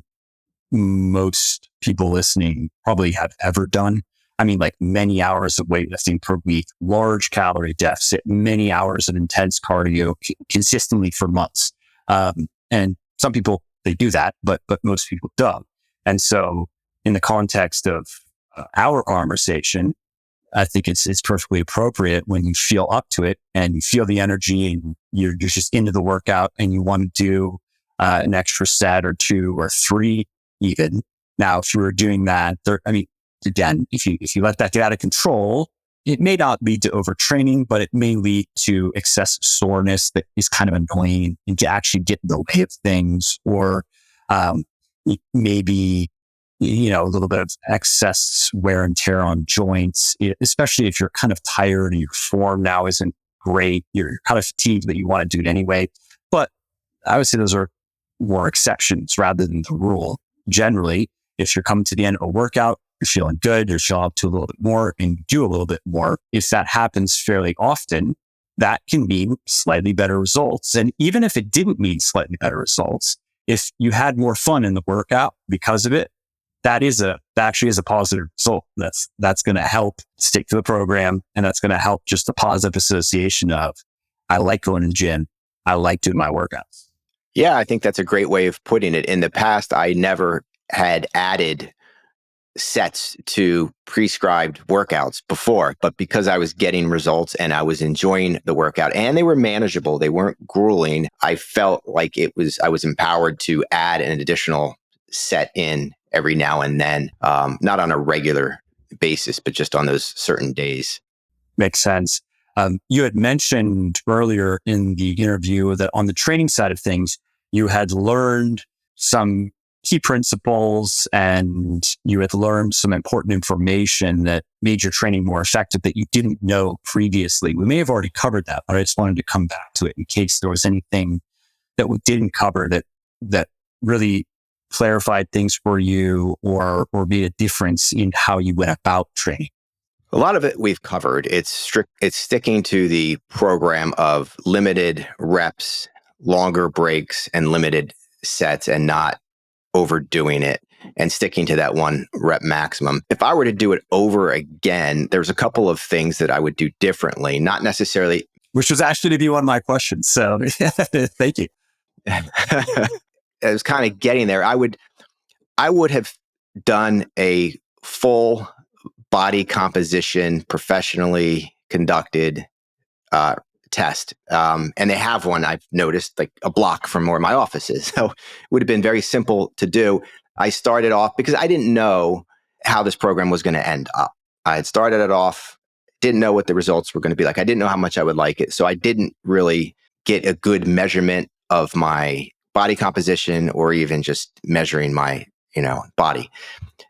most people listening probably have ever done. I mean, like many hours of weightlifting per week, large calorie deficit, many hours of intense cardio consistently for months. And some people, they do that, but most people don't. And so in the context of our conversation, I think it's perfectly appropriate when you feel up to it and you feel the energy and you're just into the workout and you want to do an extra set or two or three even. Now, if you were doing that, again, if you let that get out of control, it may not lead to overtraining, but it may lead to excessive soreness that is kind of annoying and to actually get in the way of things, or maybe, a little bit of excess wear and tear on joints, especially if you're kind of tired and your form now isn't great. You're kind of fatigued, but you want to do it anyway. But I would say those are more exceptions rather than the rule. Generally, if you're coming to the end of a workout, you're feeling good, you're showing up to a little bit more and you do a little bit more. If that happens fairly often, that can mean slightly better results. And even if it didn't mean slightly better results, if you had more fun in the workout because of it, that actually is a positive result. That's going to help stick to the program. And that's going to help just the positive association of, I like going to the gym. I like doing my workouts. Yeah, I think that's a great way of putting it. In the past, I never had added sets to prescribed workouts before, but because I was getting results and I was enjoying the workout and they were manageable, they weren't grueling, I felt like I was empowered to add an additional set in every now and then, not on a regular basis, but just on those certain days. Makes sense. You had mentioned earlier in the interview that on the training side of things, you had learned some key principles and you had learned some important information that made your training more effective that you didn't know previously. We may have already covered that, but I just wanted to come back to it in case there was anything that we didn't cover that really clarified things for you or made a difference in how you went about training. A lot of it we've covered. It's sticking to the program of limited reps, longer breaks, and limited sets, and not overdoing it and sticking to that 1 rep maximum. If I were to do it over again, there's a couple of things that I would do differently, not necessarily. Which was actually to be one of my questions. So thank you. I was kind of getting there. I would have done a full body composition, professionally conducted test. And they have one, I've noticed, like a block from where my office is. So it would have been very simple to do. I started off because I didn't know how this program was going to end up. I had started it off, didn't know what the results were going to be like. I didn't know how much I would like it. So I didn't really get a good measurement of my body composition or even just measuring my, body.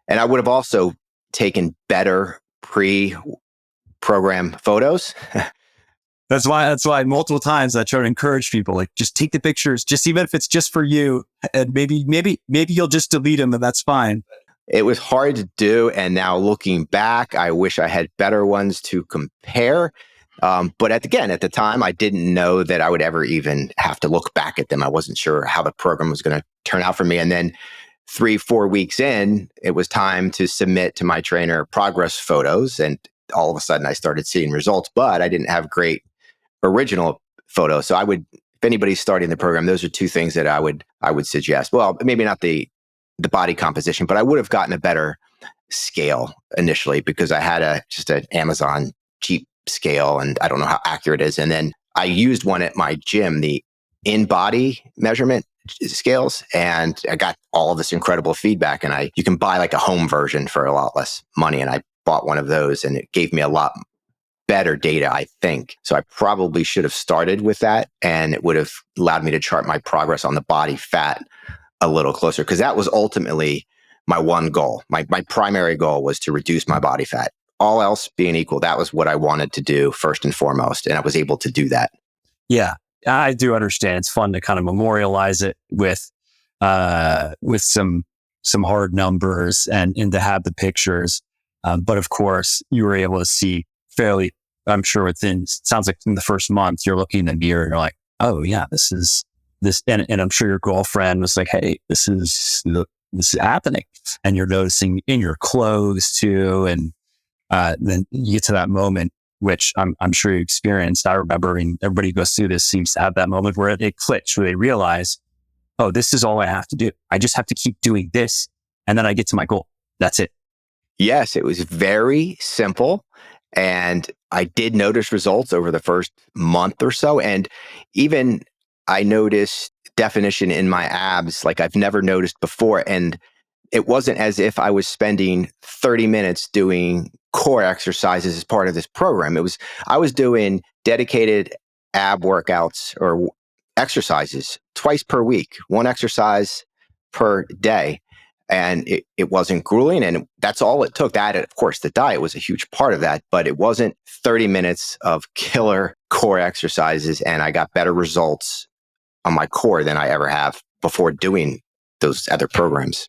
And I would have also taken better pre-program photos. That's why multiple times I try to encourage people, like, just take the pictures, just even if it's just for you, and maybe you'll just delete them and that's fine. It was hard to do. And now looking back, I wish I had better ones to compare. But at the time, I didn't know that I would ever even have to look back at them. I wasn't sure how the program was going to turn out for me. And then 3-4 weeks in, it was time to submit to my trainer progress photos. And all of a sudden I started seeing results, but I didn't have great original photos. So if anybody's starting the program, those are 2 things that I would suggest. Well, maybe not the body composition, but I would have gotten a better scale initially because I had just an Amazon cheap scale, and I don't know how accurate it is. And then I used one at my gym, the in-body measurement scales, and I got all of this incredible feedback. And you can buy like a home version for a lot less money. And I bought one of those, and it gave me a lot better data, I think. So I probably should have started with that, and it would have allowed me to chart my progress on the body fat a little closer, because that was ultimately my one goal. My primary goal was to reduce my body fat. All else being equal, that was what I wanted to do first and foremost, and I was able to do that. Yeah, I do understand. It's fun to kind of memorialize it with some hard numbers and to have the pictures. But of course, you were able to see fairly, I'm sure sounds like in the first month, you're looking in the mirror and you're like, oh yeah, this is. And I'm sure your girlfriend was like, hey, this is happening. And you're noticing in your clothes too. And then you get to that moment, which I'm sure you experienced. I remember, everybody who goes through this seems to have that moment where it clicks, where they realize, oh, this is all I have to do. I just have to keep doing this. And then I get to my goal. That's it. Yes, it was very simple. And I did notice results over the first month or so. And even I noticed definition in my abs like I've never noticed before. And it wasn't as if I was spending 30 minutes doing core exercises as part of this program. I was doing dedicated ab workouts or exercises twice per week, 1 exercise per day. And it wasn't grueling, and that's all it took. That, of course, the diet was a huge part of that, but it wasn't 30 minutes of killer core exercises, and I got better results on my core than I ever have before doing those other programs.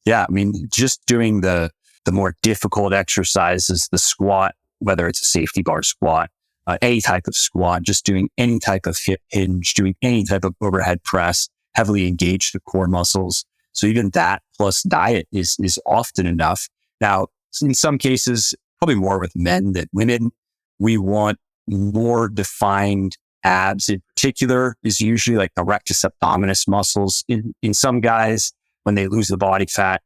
Yeah, I mean, just doing the more difficult exercises, the squat, whether it's a safety bar squat, any type of squat, just doing any type of hip hinge, doing any type of overhead press, heavily engage the core muscles. So even that plus diet is often enough. Now, in some cases, probably more with men than women, we want more defined abs. In particular is usually like the rectus abdominis muscles. In some guys, when they lose the body fat,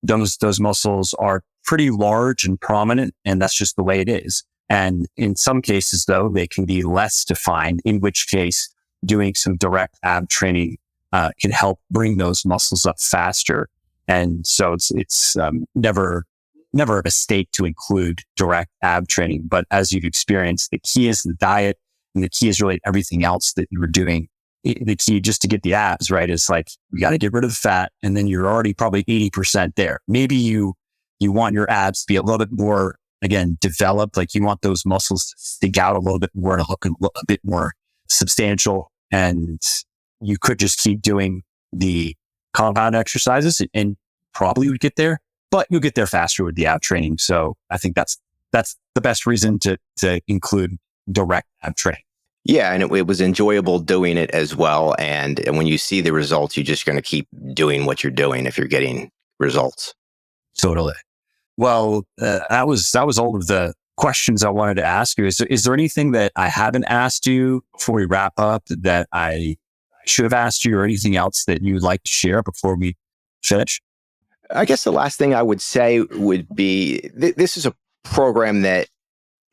those muscles are pretty large and prominent, and that's just the way it is. And in some cases, though, they can be less defined, in which case doing some direct ab training can help bring those muscles up faster. And so it's never a mistake to include direct ab training. But as you've experienced, the key is the diet, and the key is really everything else that you were doing. The key just to get the abs, right, is like, you got to get rid of the fat, and then you're already probably 80% there. Maybe you want your abs to be a little bit more, again, developed. Like, you want those muscles to stick out a little bit more, to look a bit more substantial. And you could just keep doing the compound exercises and probably would get there, but you'll get there faster with the ab training. So I think that's the best reason to include direct ab training. Yeah, and it was enjoyable doing it as well. And when you see the results, you're just going to keep doing what you're doing if you're getting results. Totally. Well, that was all of the questions I wanted to ask you. Is there anything that I haven't asked you before we wrap up that I should have asked you, or anything else that you would like to share before we finish? I guess the last thing I would say would be this is a program that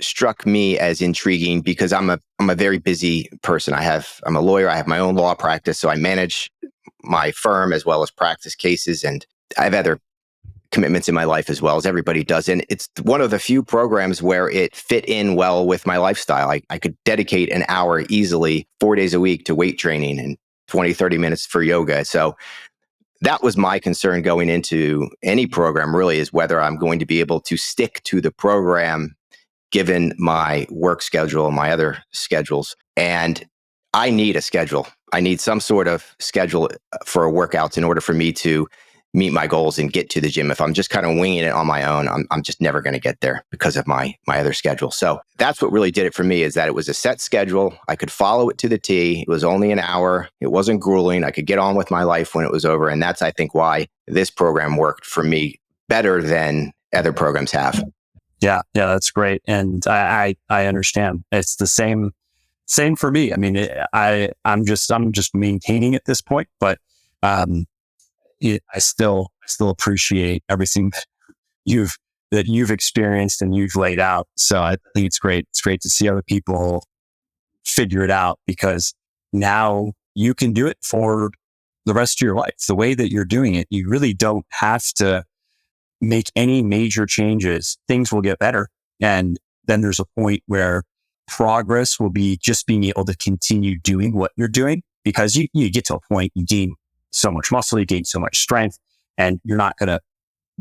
struck me as intriguing because I'm a very busy person. I'm a lawyer. I have my own law practice, so I manage my firm as well as practice cases, and I have other commitments in my life as well, as everybody does. And it's one of the few programs where it fit in well with my lifestyle. I could dedicate an hour easily 4 days a week to weight training and 20, 30 minutes for yoga. So that was my concern going into any program, really, is whether I'm going to be able to stick to the program given my work schedule and my other schedules. And I need a schedule. I need some sort of schedule for workouts in order for me to meet my goals and get to the gym. If I'm just kind of winging it on my own, I'm just never going to get there because of my other schedule. So that's what really did it for me, is that it was a set schedule. I could follow it to the T. It was only an hour. It wasn't grueling. I could get on with my life when it was over. And that's, I think, why this program worked for me better than other programs have. Yeah, that's great. And I understand. It's the same for me. I mean, I'm just maintaining at this point, but I still appreciate everything that you've experienced and you've laid out. So I think it's great. It's great to see other people figure it out, because now you can do it for the rest of your life. The way that you're doing it, you really don't have to make any major changes. Things will get better. And then there's a point where progress will be just being able to continue doing what you're doing, because you get to a point, you gain so much muscle, you gain so much strength, and you're not going to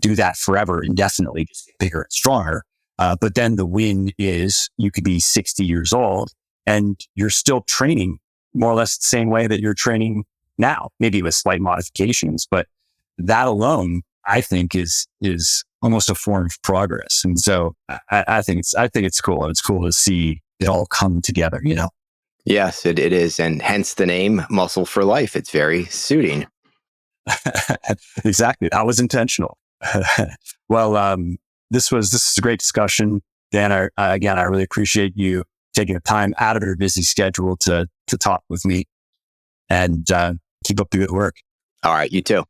do that forever, indefinitely, just get bigger and stronger. But then the win is you could be 60 years old and you're still training more or less the same way that you're training now, maybe with slight modifications. But that alone, I think, is almost a form of progress. And so I think it's cool. It's cool to see it all come together, you know? Yes, it is. And hence the name Muscle for Life. It's very suiting. Exactly. That was intentional. Well, this is a great discussion, Dan. I really appreciate you taking the time out of your busy schedule to talk with me, and keep up the good work. All right. You too.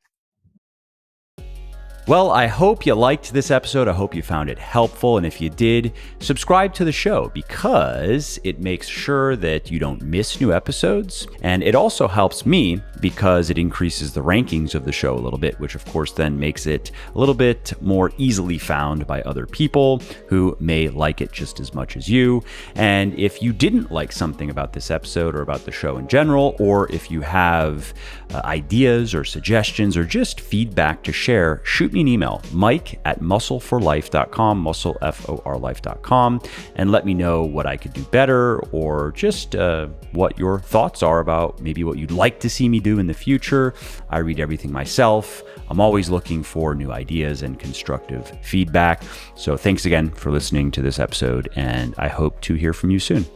Well, I hope you liked this episode. I hope you found it helpful. And if you did, subscribe to the show, because it makes sure that you don't miss new episodes. And it also helps me because it increases the rankings of the show a little bit, which of course then makes it a little bit more easily found by other people who may like it just as much as you. And if you didn't like something about this episode or about the show in general, or if you have ideas or suggestions or just feedback to share, shoot me an email, mike@muscleforlife.com, muscleforlife.com, and let me know what I could do better, or just what your thoughts are about maybe what you'd like to see me do in the future. I read everything myself. I'm always looking for new ideas and constructive feedback. So thanks again for listening to this episode, and I hope to hear from you soon.